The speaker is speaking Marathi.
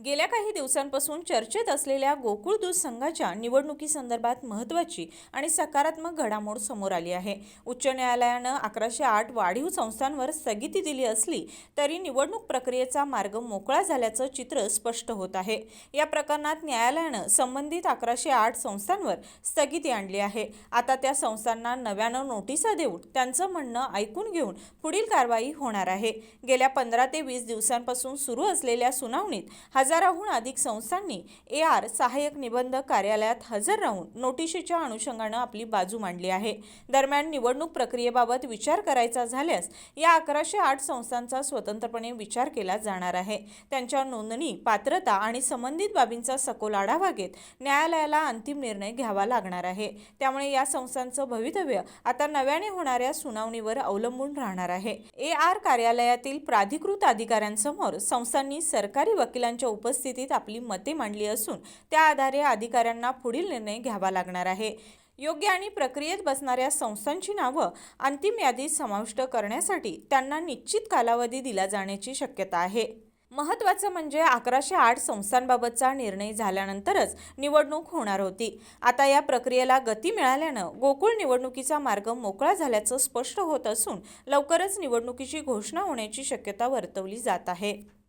गेल्या काही दिवसांपासून चर्चेत असलेल्या गोकुळ दूध संघाच्या निवडणुकीसंदर्भात महत्त्वाची आणि सकारात्मक घडामोड समोर आली आहे। उच्च न्यायालयानं 1108 वाढीव संस्थांवर स्थगिती दिली असली तरी निवडणूक प्रक्रियेचा मार्ग मोकळा झाल्याचं चित्र स्पष्ट होत आहे। या प्रकरणात न्यायालयानं संबंधित 1108 संस्थांवर स्थगिती आणली आहे। आता त्या संस्थांना नव्यानं नोटिसा देऊन त्यांचं म्हणणं ऐकून घेऊन पुढील कारवाई होणार आहे। गेल्या 15 ते 20 दिवसांपासून सुरू असलेल्या सुनावणीत हजाराहून अधिक संस्थांनी AR सहाय्यक निबंधक कार्यालयात हजर राहून नोटिशीच्या अनुषंगानं आपली बाजू मांडली आहे। दरम्यान निवडणूक प्रक्रियेबाबत विचार करायचा झाल्यास या 1108 संस्थांचा स्वतंत्रपणे विचार केला जाणार आहे। त्यांच्या नोंदणी, पात्रता आणि संबंधित बाबींचा सखोल आढावा घेत न्यायालयाला अंतिम निर्णय घ्यावा लागणार आहे। त्यामुळे या संस्थांचं भवितव्य आता नव्याने होणाऱ्या सुनावणीवर अवलंबून राहणार आहे। AR कार्यालयातील प्राधिकृत अधिकाऱ्यांसमोर संस्थांनी सरकारी वकिलांच्या उपस्थितीत आपली मते मांडली असून त्या आधारे अधिकाऱ्यांना पुढील निर्णय घ्यावा लागणार आहे। योग्य आणि प्रक्रियेत बसणाऱ्या संस्थांची नावं अंतिम यादीत समाविष्ट करण्यासाठी त्यांना निश्चित कालावधी दिला जाण्याची शक्यता आहे। महत्त्वाचं म्हणजे 1108 संस्थांबाबतचा निर्णय झाल्यानंतरच निवडणूक होणार होती। आता या प्रक्रियेला गती मिळाल्यानं गोकुळ निवडणुकीचा मार्ग मोकळा झाल्याचं स्पष्ट होत असून लवकरच निवडणुकीची घोषणा होण्याची शक्यता वर्तवली जात आहे।